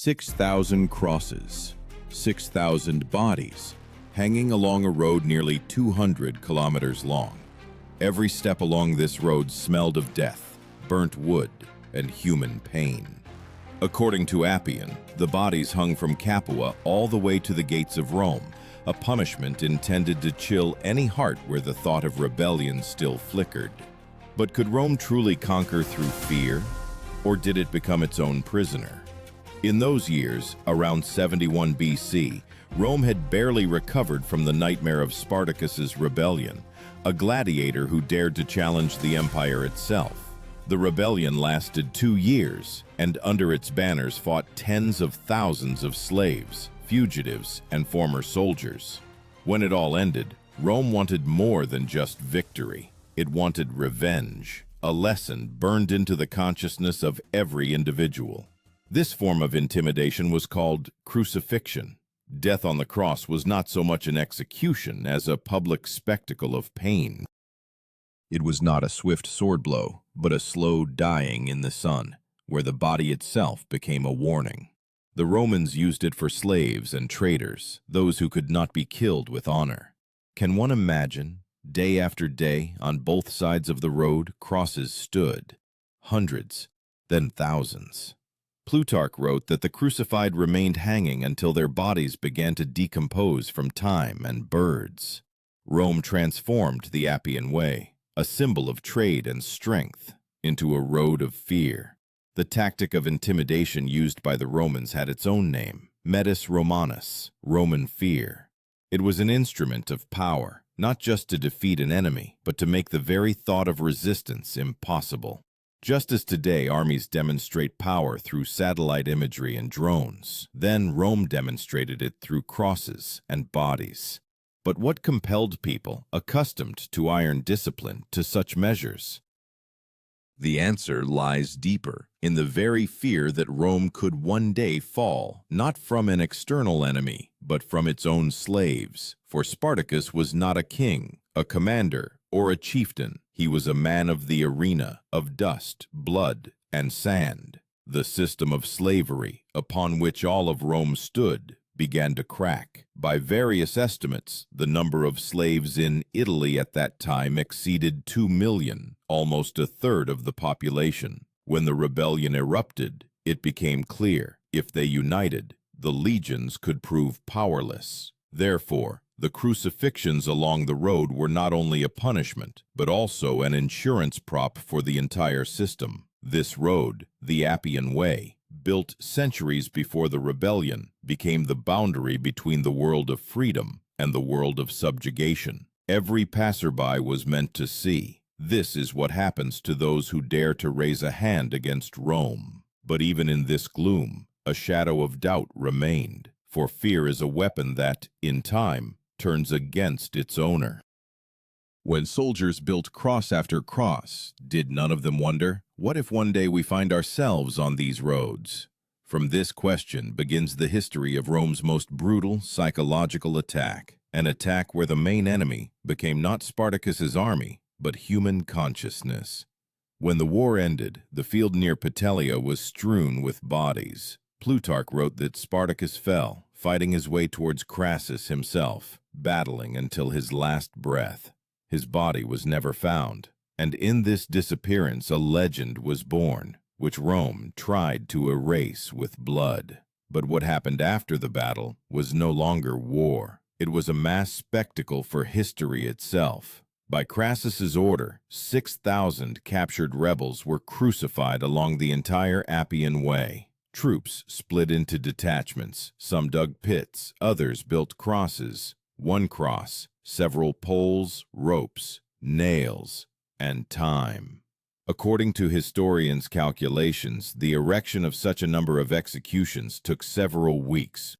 6,000 crosses, 6,000 bodies, hanging along a road nearly 200 kilometers long. Every step along this road smelled of death, burnt wood, and human pain. According to Appian, the bodies hung from Capua all the way to the gates of Rome, a punishment intended to chill any heart where the thought of rebellion still flickered. But could Rome truly conquer through fear, or did it become its own prisoner? In those years, around 71 BC, Rome had barely recovered from the nightmare of Spartacus's rebellion, a gladiator who dared to challenge the empire itself. The rebellion lasted 2 years, and under its banners fought tens of thousands of slaves, fugitives, and former soldiers. When it all ended, Rome wanted more than just victory. It wanted revenge, a lesson burned into the consciousness of every individual. This form of intimidation was called crucifixion. Death on the cross was not so much an execution as a public spectacle of pain. It was not a swift sword blow, but a slow dying in the sun, where the body itself became a warning. The Romans used it for slaves and traitors, those who could not be killed with honor. Can one imagine? Day after day, on both sides of the road, crosses stood. Hundreds, then thousands. Plutarch wrote that the crucified remained hanging until their bodies began to decompose from time and birds. Rome transformed the Appian Way, a symbol of trade and strength, into a road of fear. The tactic of intimidation used by the Romans had its own name, Metus Romanus, Roman fear. It was an instrument of power, not just to defeat an enemy, but to make the very thought of resistance impossible. Just as today armies demonstrate power through satellite imagery and drones, then Rome demonstrated it through crosses and bodies. But what compelled people, accustomed to iron discipline, to such measures? The answer lies deeper, in the very fear that Rome could one day fall, not from an external enemy, but from its own slaves. For Spartacus was not a king, a commander, or a chieftain. He was a man of the arena, of dust, blood, and sand. The system of slavery, upon which all of Rome stood, began to crack. By various estimates, the number of slaves in Italy at that time exceeded 2 million, almost a third of the population. When the rebellion erupted, it became clear, if they united, the legions could prove powerless. Therefore, the crucifixions along the road were not only a punishment, but also an insurance prop for the entire system. This road, the Appian Way, built centuries before the rebellion, became the boundary between the world of freedom and the world of subjugation. Every passerby was meant to see, this is what happens to those who dare to raise a hand against Rome. But even in this gloom, a shadow of doubt remained, for fear is a weapon that, in time, turns against its owner. When soldiers built cross after cross, did none of them wonder, what if one day we find ourselves on these roads? From this question begins the history of Rome's most brutal psychological attack, an attack where the main enemy became not Spartacus's army, but human consciousness. When the war ended, the field near Petelia was strewn with bodies. Plutarch wrote that Spartacus fell, fighting his way towards Crassus himself, battling until his last breath. His body was never found, and in this disappearance a legend was born, which Rome tried to erase with blood. But what happened after the battle was no longer war. It was a mass spectacle for history itself. By Crassus's order, 6,000 captured rebels were crucified along the entire Appian Way. Troops split into detachments, some dug pits, others built crosses. One cross, several poles, ropes, nails, and time. According to historians' calculations, the erection of such a number of executions took several weeks.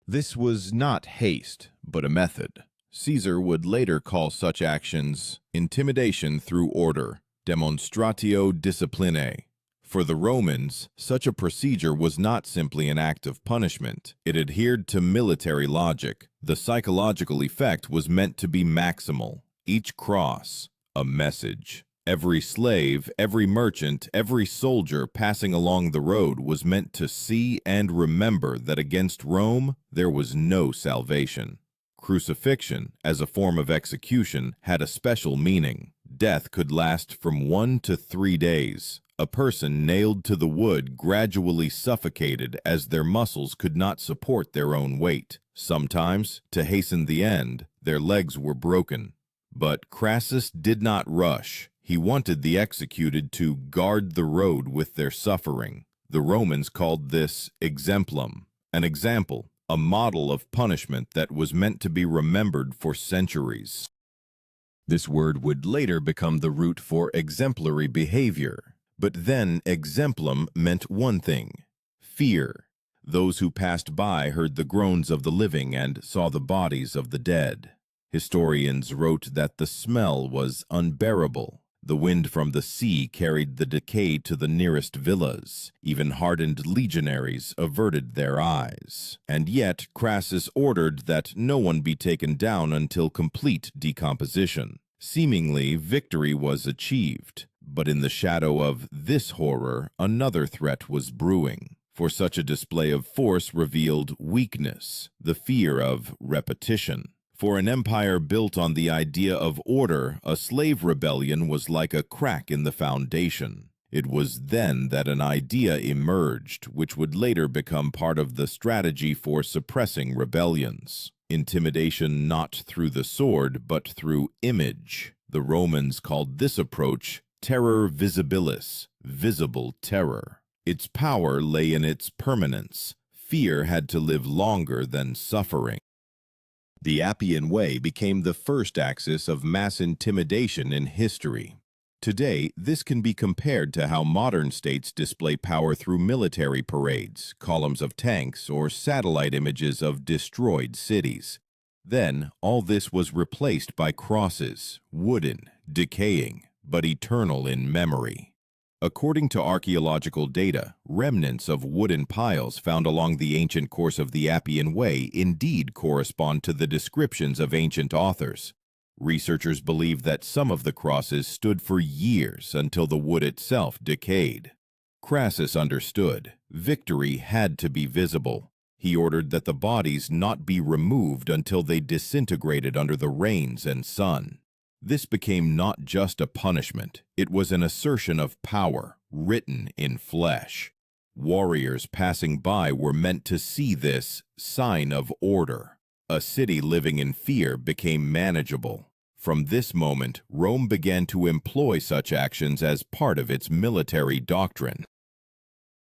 This was not haste, but a method. Caesar would later call such actions intimidation through order, demonstratio disciplinae. For the Romans, such a procedure was not simply an act of punishment. It adhered to military logic. The psychological effect was meant to be maximal. Each cross, a message. Every slave, every merchant, every soldier passing along the road was meant to see and remember that against Rome there was no salvation. Crucifixion, as a form of execution, had a special meaning. Death could last from 1 to 3 days. A person nailed to the wood gradually suffocated as their muscles could not support their own weight. Sometimes, to hasten the end, their legs were broken. But Crassus did not rush. He wanted the executed to guard the road with their suffering. The Romans called this exemplum, an example, a model of punishment that was meant to be remembered for centuries. This word would later become the root for exemplary behavior. But then exemplum meant one thing: fear. Those who passed by heard the groans of the living and saw the bodies of the dead. Historians wrote that the smell was unbearable. The wind from the sea carried the decay to the nearest villas. Even hardened legionaries averted their eyes. And yet Crassus ordered that no one be taken down until complete decomposition. Seemingly, victory was achieved. But in the shadow of this horror, another threat was brewing. For such a display of force revealed weakness, the fear of repetition. For an empire built on the idea of order, a slave rebellion was like a crack in the foundation. It was then that an idea emerged, which would later become part of the strategy for suppressing rebellions. Intimidation not through the sword, but through image. The Romans called this approach terror visibilis, visible terror. Its power lay in its permanence. Fear had to live longer than suffering. The Appian Way became the first axis of mass intimidation in history. Today, this can be compared to how modern states display power through military parades, columns of tanks, or satellite images of destroyed cities. Then, all this was replaced by crosses, wooden, decaying, but eternal in memory. According to archaeological data, remnants of wooden piles found along the ancient course of the Appian Way indeed correspond to the descriptions of ancient authors. Researchers believe that some of the crosses stood for years until the wood itself decayed. Crassus understood. Victory had to be visible. He ordered that the bodies not be removed until they disintegrated under the rains and sun. This became not just a punishment, it was an assertion of power, written in flesh. Warriors passing by were meant to see this sign of order. A city living in fear became manageable. From this moment, Rome began to employ such actions as part of its military doctrine.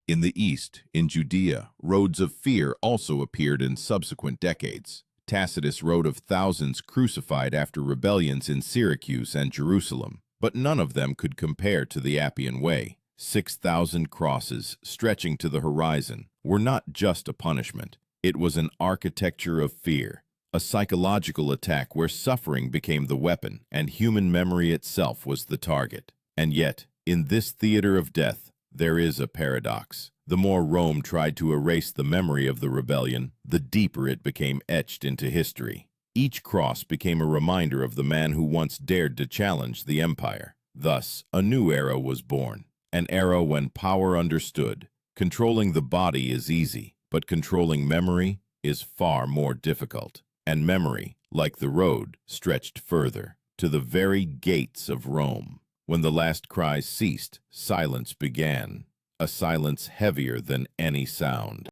In the East, in Judea, roads of fear also appeared in subsequent decades. Tacitus wrote of thousands crucified after rebellions in Syracuse and Jerusalem, but none of them could compare to the Appian Way. 6,000 crosses, stretching to the horizon, were not just a punishment. It was an architecture of fear, a psychological attack where suffering became the weapon and human memory itself was the target. And yet, in this theater of death, there is a paradox. The more Rome tried to erase the memory of the rebellion, the deeper it became etched into history. Each cross became a reminder of the man who once dared to challenge the empire. Thus, a new era was born, an era when power understood. Controlling the body is easy, but controlling memory is far more difficult. And memory, like the road, stretched further, to the very gates of Rome. When the last cries ceased, silence began. A silence heavier than any sound.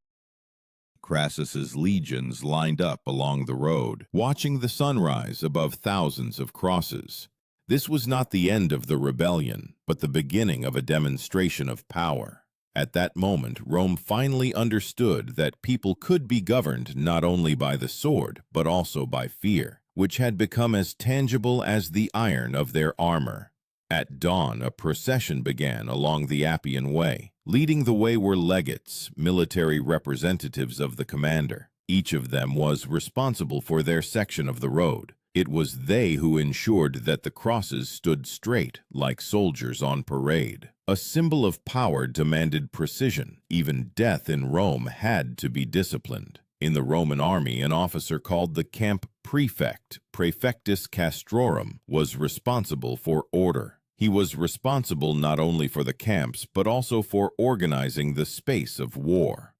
Crassus's legions lined up along the road, watching the sunrise above thousands of crosses. This was not the end of the rebellion, but the beginning of a demonstration of power. At that moment, Rome finally understood that people could be governed not only by the sword, but also by fear, which had become as tangible as the iron of their armor. At dawn, a procession began along the Appian Way. Leading the way were legates, military representatives of the commander. Each of them was responsible for their section of the road. It was they who ensured that the crosses stood straight, like soldiers on parade. A symbol of power demanded precision. Even death in Rome had to be disciplined. In the Roman army, an officer called the camp prefect, praefectus castrorum, was responsible for order. He was responsible not only for the camps, but also for organizing the space of war.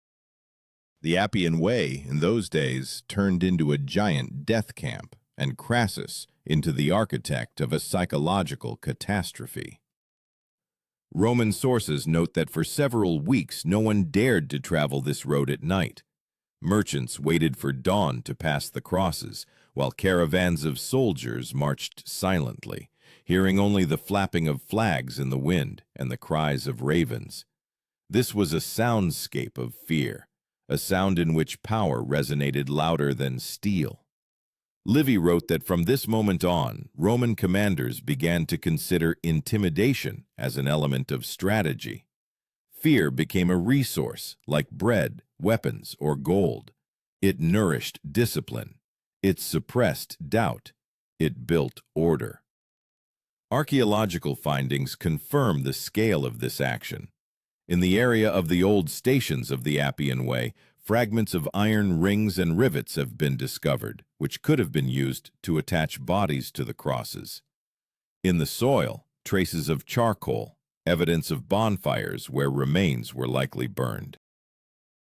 The Appian Way, in those days, turned into a giant death camp, and Crassus into the architect of a psychological catastrophe. Roman sources note that for several weeks no one dared to travel this road at night. Merchants waited for dawn to pass the crosses, while caravans of soldiers marched silently, hearing only the flapping of flags in the wind and the cries of ravens. This was a soundscape of fear, a sound in which power resonated louder than steel. Livy wrote that from this moment on, Roman commanders began to consider intimidation as an element of strategy. Fear became a resource, like bread, weapons, or gold. It nourished discipline. It suppressed doubt. It built order. Archaeological findings confirm the scale of this action. In the area of the old stations of the Appian Way, fragments of iron rings and rivets have been discovered, which could have been used to attach bodies to the crosses. In the soil, traces of charcoal, evidence of bonfires where remains were likely burned.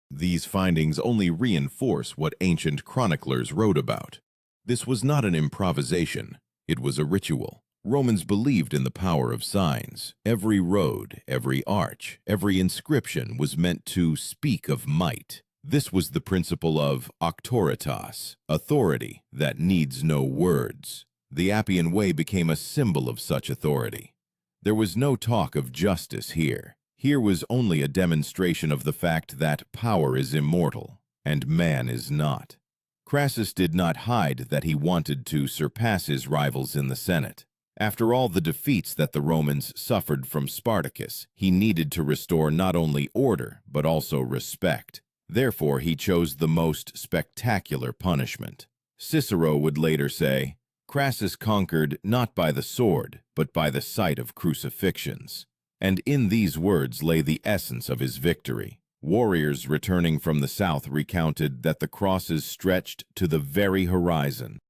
These findings only reinforce what ancient chroniclers wrote about. This was not an improvisation, it was a ritual. Romans believed in the power of signs. Every road, every arch, every inscription was meant to speak of might. This was the principle of auctoritas, authority that needs no words. The Appian Way became a symbol of such authority. There was no talk of justice here. Here was only a demonstration of the fact that power is immortal, and man is not. Crassus did not hide that he wanted to surpass his rivals in the Senate. After all the defeats that the Romans suffered from Spartacus, he needed to restore not only order, but also respect. Therefore, he chose the most spectacular punishment. Cicero would later say, Crassus conquered not by the sword, but by the sight of crucifixions. And in these words lay the essence of his victory. Warriors returning from the south recounted that the crosses stretched to the very horizon.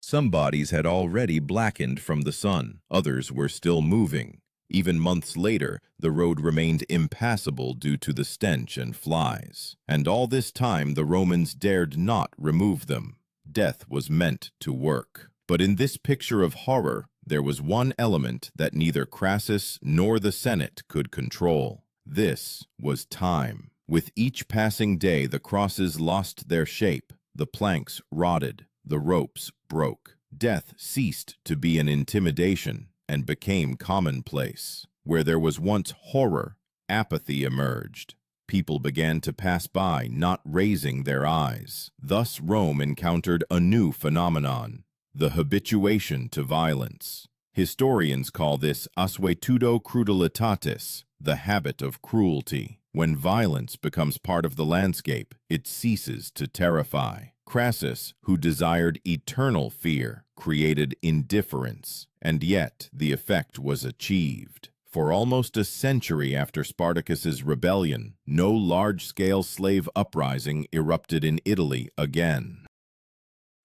Some bodies had already blackened from the sun, others were still moving. Even months later, the road remained impassable due to the stench and flies. And all this time the Romans dared not remove them. Death was meant to work. But in this picture of horror, there was one element that neither Crassus nor the Senate could control. This was time. With each passing day, the crosses lost their shape, the planks rotted, the ropes broke. Death ceased to be an intimidation and became commonplace. Where there was once horror, apathy emerged. People began to pass by, not raising their eyes. Thus Rome encountered a new phenomenon, the habituation to violence. Historians call this assuetudo crudilitatis, the habit of cruelty. When violence becomes part of the landscape, it ceases to terrify. Crassus, who desired eternal fear, created indifference, and yet the effect was achieved. For almost a century after Spartacus's rebellion, no large-scale slave uprising erupted in Italy again.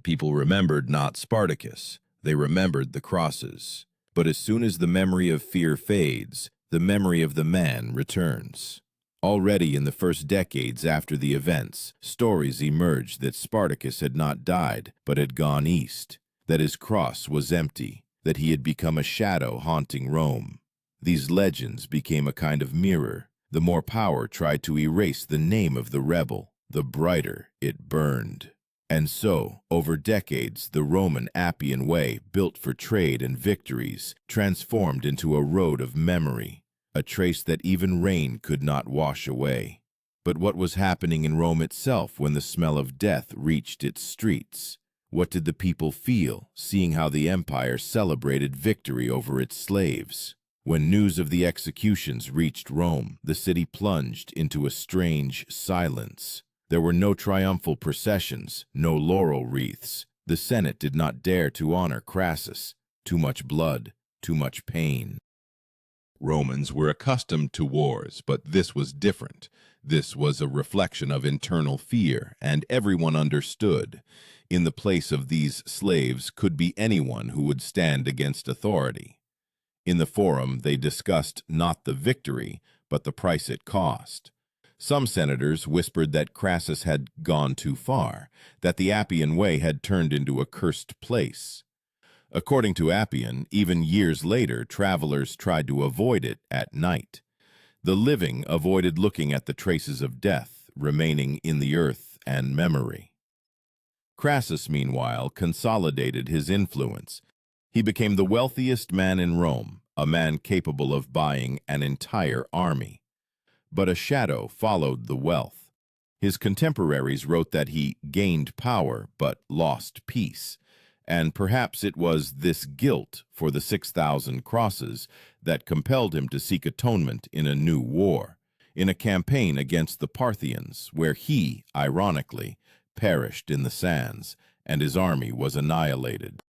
People remembered not Spartacus, they remembered the crosses. But as soon as the memory of fear fades, the memory of the man returns. Already in the first decades after the events, stories emerged that Spartacus had not died, but had gone east, that his cross was empty, that he had become a shadow haunting Rome. These legends became a kind of mirror. The more power tried to erase the name of the rebel, the brighter it burned. And so, over decades, the Roman Appian Way, built for trade and victories, transformed into a road of memory, a trace that even rain could not wash away. But what was happening in Rome itself when the smell of death reached its streets? What did the people feel, seeing how the empire celebrated victory over its slaves? When news of the executions reached Rome, the city plunged into a strange silence. There were no triumphal processions, no laurel wreaths. The Senate did not dare to honor Crassus. Too much blood, too much pain. Romans were accustomed to wars, but this was different. This was a reflection of internal fear, and everyone understood. In the place of these slaves could be anyone who would stand against authority. In the forum, they discussed not the victory, but the price it cost. Some senators whispered that Crassus had gone too far, that the Appian Way had turned into a cursed place. According to Appian, even years later, travelers tried to avoid it at night. The living avoided looking at the traces of death remaining in the earth and memory. Crassus, meanwhile, consolidated his influence. He became the wealthiest man in Rome, a man capable of buying an entire army. But a shadow followed the wealth. His contemporaries wrote that he gained power but lost peace, and perhaps it was this guilt for the 6,000 crosses that compelled him to seek atonement in a new war, in a campaign against the Parthians, where he, ironically, perished in the sands, and his army was annihilated.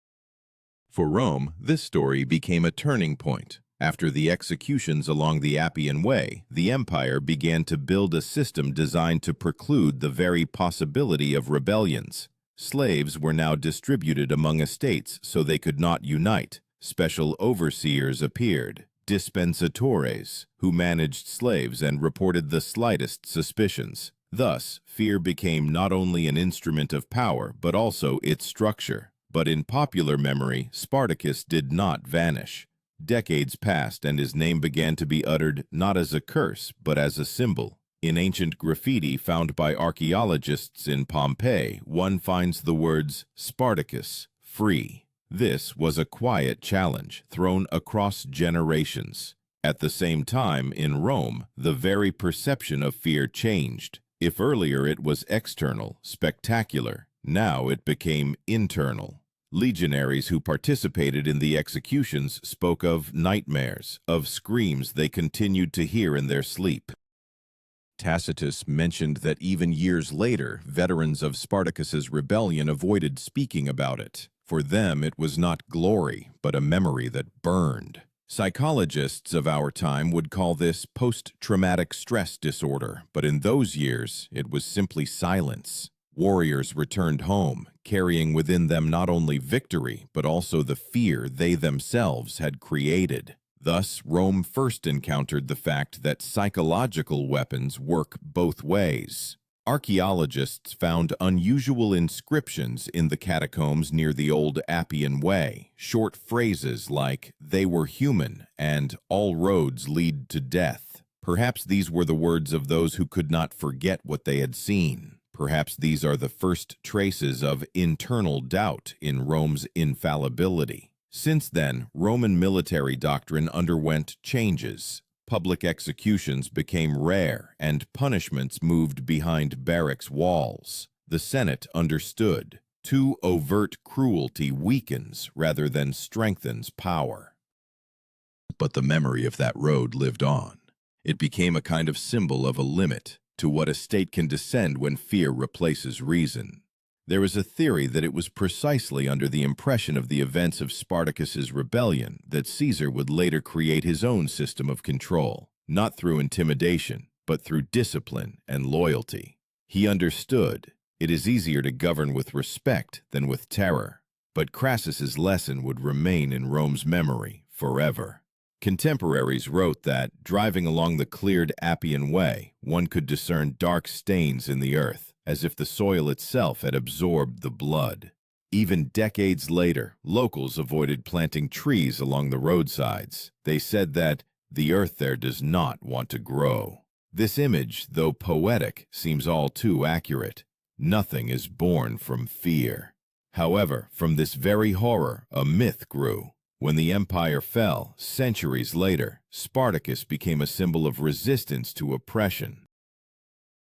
For Rome, this story became a turning point. After the executions along the Appian Way, the empire began to build a system designed to preclude the very possibility of rebellions. Slaves were now distributed among estates so they could not unite. Special overseers appeared, dispensatores, who managed slaves and reported the slightest suspicions. Thus, fear became not only an instrument of power, but also its structure. But in popular memory, Spartacus did not vanish. Decades passed and his name began to be uttered not as a curse, but as a symbol. In ancient graffiti found by archaeologists in Pompeii, one finds the words Spartacus, free. This was a quiet challenge thrown across generations. At the same time, in Rome, the very perception of fear changed. If earlier it was external, spectacular, now it became internal. Legionaries who participated in the executions spoke of nightmares, of screams they continued to hear in their sleep. Tacitus mentioned that even years later, veterans of Spartacus's rebellion avoided speaking about it. For them, it was not glory, but a memory that burned. Psychologists of our time would call this post-traumatic stress disorder, but in those years, it was simply silence. Warriors returned home, carrying within them not only victory, but also the fear they themselves had created. Thus, Rome first encountered the fact that psychological weapons work both ways. Archaeologists found unusual inscriptions in the catacombs near the old Appian Way, short phrases like, "They were human," and "All roads lead to death." Perhaps these were the words of those who could not forget what they had seen. Perhaps these are the first traces of internal doubt in Rome's infallibility. Since then, Roman military doctrine underwent changes. Public executions became rare, and punishments moved behind barracks walls. The Senate understood. Too overt cruelty weakens rather than strengthens power. But the memory of that road lived on. It became a kind of symbol of a limit to what a state can descend when fear replaces reason. There is a theory that it was precisely under the impression of the events of Spartacus's rebellion that Caesar would later create his own system of control, not through intimidation, but through discipline and loyalty. He understood it is easier to govern with respect than with terror, but Crassus's lesson would remain in Rome's memory forever. Contemporaries wrote that, driving along the cleared Appian Way, one could discern dark stains in the earth, as if the soil itself had absorbed the blood. Even decades later, locals avoided planting trees along the roadsides. They said that the earth there does not want to grow. This image, though poetic, seems all too accurate. Nothing is born from fear. However, from this very horror, a myth grew. When the empire fell, centuries later, Spartacus became a symbol of resistance to oppression.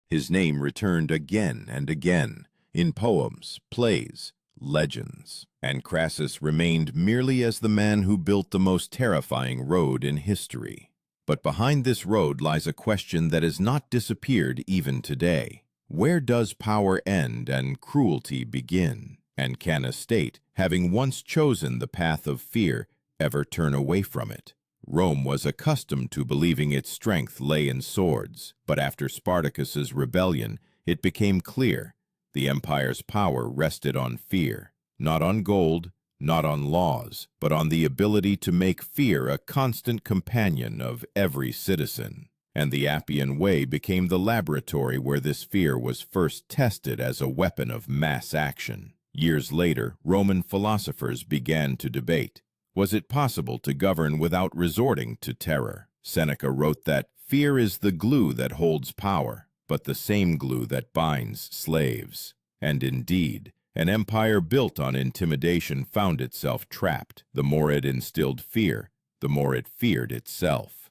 His name returned again and again, in poems, plays, legends, and Crassus remained merely as the man who built the most terrifying road in history. But behind this road lies a question that has not disappeared even today. Where does power end and cruelty begin? And can a state, having once chosen the path of fear, ever turn away from it? Rome was accustomed to believing its strength lay in swords, but after Spartacus's rebellion, it became clear the empire's power rested on fear, not on gold, not on laws, but on the ability to make fear a constant companion of every citizen. And the Appian Way became the laboratory where this fear was first tested as a weapon of mass action. Years later, Roman philosophers began to debate. Was it possible to govern without resorting to terror? Seneca wrote that fear is the glue that holds power, but the same glue that binds slaves. And indeed, an empire built on intimidation found itself trapped. The more it instilled fear, the more it feared itself.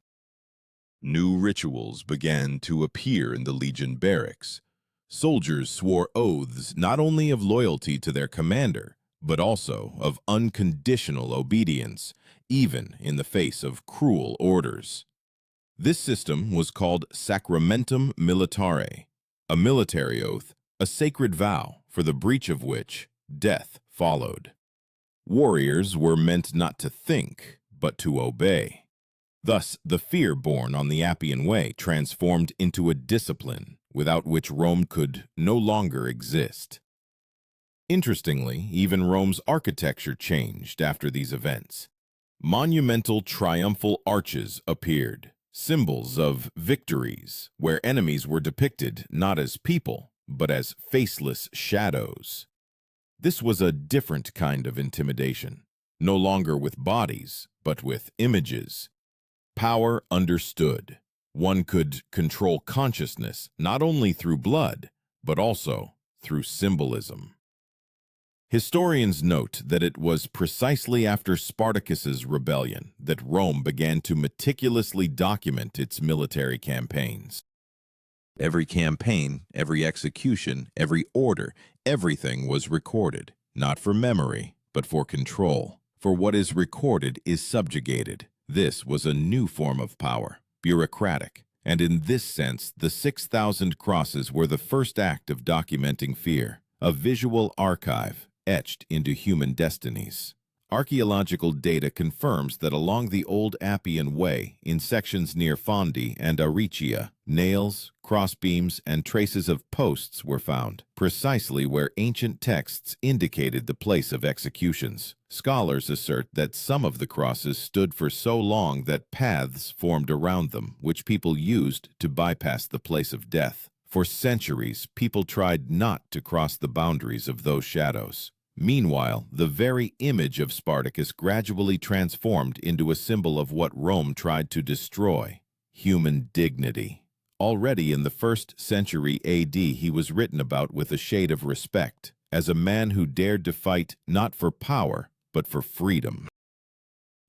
New rituals began to appear in the legion barracks. Soldiers swore oaths not only of loyalty to their commander, but also of unconditional obedience, even in the face of cruel orders. This system was called Sacramentum Militare, a military oath, a sacred vow for the breach of which death followed. Warriors were meant not to think, but to obey. Thus, the fear born on the Appian Way transformed into a discipline without which Rome could no longer exist. Interestingly, even Rome's architecture changed after these events. Monumental triumphal arches appeared, symbols of victories, where enemies were depicted not as people, but as faceless shadows. This was a different kind of intimidation, no longer with bodies, but with images. Power understood. One could control consciousness not only through blood, but also through symbolism. Historians note that it was precisely after Spartacus's rebellion that Rome began to meticulously document its military campaigns. Every campaign, every execution, every order, everything was recorded, not for memory, but for control. For what is recorded is subjugated. This was a new form of power, bureaucratic, and in this sense, the 6,000 crosses were the first act of documenting fear, a visual archive etched into human destinies. Archaeological data confirms that along the old Appian Way, in sections near Fondi and Aricia, nails, crossbeams, and traces of posts were found, precisely where ancient texts indicated the place of executions. Scholars assert that some of the crosses stood for so long that paths formed around them, which people used to bypass the place of death. For centuries, people tried not to cross the boundaries of those shadows. Meanwhile, the very image of Spartacus gradually transformed into a symbol of what Rome tried to destroy: human dignity. Already in the 1st century AD, he was written about with a shade of respect, as a man who dared to fight not for power, but for freedom.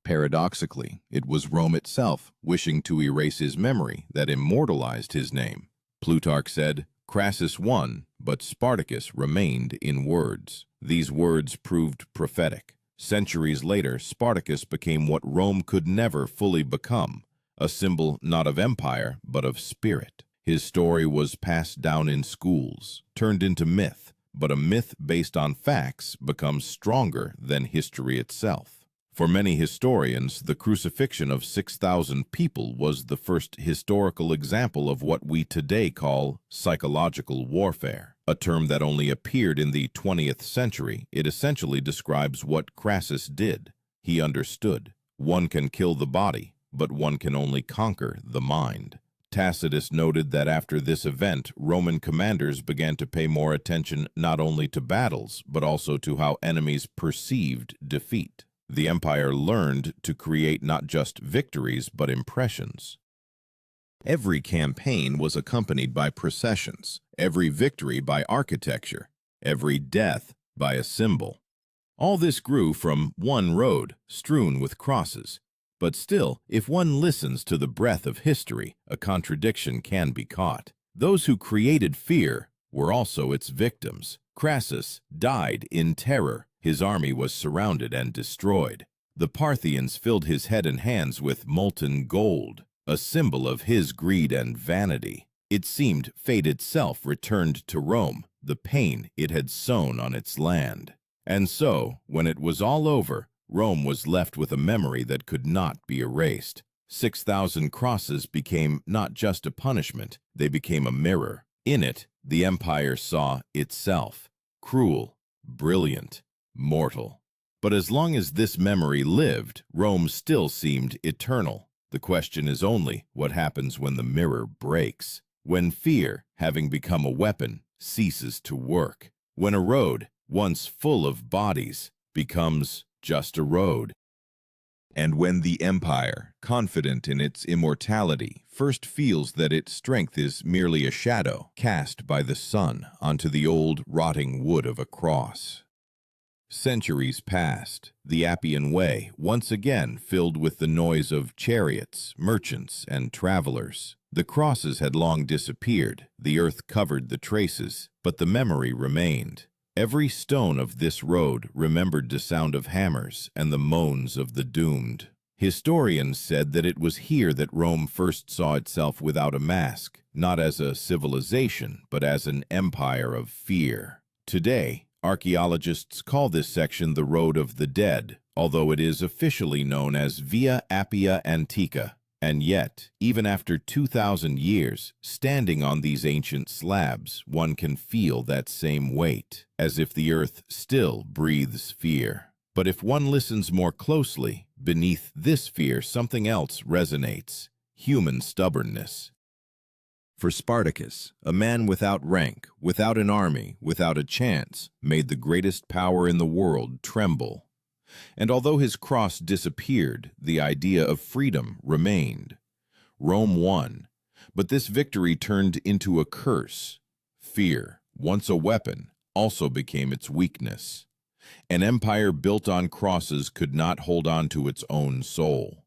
Paradoxically, it was Rome itself, wishing to erase his memory, that immortalized his name. Plutarch said, "Crassus won, but Spartacus remained in words." These words proved prophetic. Centuries later, Spartacus became what Rome could never fully become, a symbol not of empire, but of spirit. His story was passed down in schools, turned into myth, but a myth based on facts becomes stronger than history itself. For many historians, the crucifixion of 6,000 people was the first historical example of what we today call psychological warfare, a term that only appeared in the 20th century. It essentially describes what Crassus did. He understood. One can kill the body, but one can only conquer the mind. Tacitus noted that after this event, Roman commanders began to pay more attention not only to battles, but also to how enemies perceived defeat. The empire learned to create not just victories, but impressions. Every campaign was accompanied by processions, every victory by architecture, every death by a symbol. All this grew from one road, strewn with crosses. But still, if one listens to the breath of history, a contradiction can be caught. Those who created fear were also its victims. Crassus died in terror. His army was surrounded and destroyed. The Parthians filled his head and hands with molten gold, a symbol of his greed and vanity. It seemed fate itself returned to Rome, the pain it had sown on its land. And so, when it was all over, Rome was left with a memory that could not be erased. 6,000 crosses became not just a punishment, they became a mirror. In it, the empire saw itself, cruel, brilliant, mortal. But as long as this memory lived, Rome still seemed eternal. The question is only what happens when the mirror breaks, when fear, having become a weapon, ceases to work, when a road, once full of bodies, becomes just a road. And when the empire, confident in its immortality, first feels that its strength is merely a shadow cast by the sun onto the old, rotting wood of a cross. Centuries passed, the Appian Way once again filled with the noise of chariots, merchants, and travelers. The crosses had long disappeared, the earth covered the traces, but the memory remained. Every stone of this road remembered the sound of hammers and the moans of the doomed. Historians said that it was here that Rome first saw itself without a mask, not as a civilization, but as an empire of fear. Today, archaeologists call this section the Road of the Dead, although it is officially known as Via Appia Antica. And yet, even after 2,000 years, standing on these ancient slabs, one can feel that same weight, as if the earth still breathes fear. But if one listens more closely, beneath this fear something else resonates: human stubbornness. For Spartacus, a man without rank, without an army, without a chance, made the greatest power in the world tremble. And although his cross disappeared, the idea of freedom remained. Rome won, but this victory turned into a curse. Fear, once a weapon, also became its weakness. An empire built on crosses could not hold on to its own soul.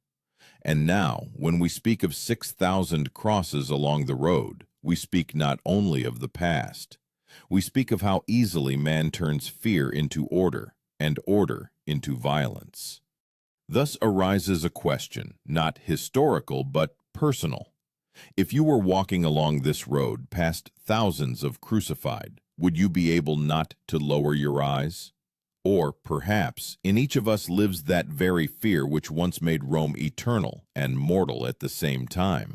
And now, when we speak of 6,000 crosses along the road, we speak not only of the past. We speak of how easily man turns fear into order, and order into violence. Thus arises a question, not historical but personal. If you were walking along this road past thousands of crucified, would you be able not to lower your eyes? Or, perhaps, in each of us lives that very fear which once made Rome eternal and mortal at the same time.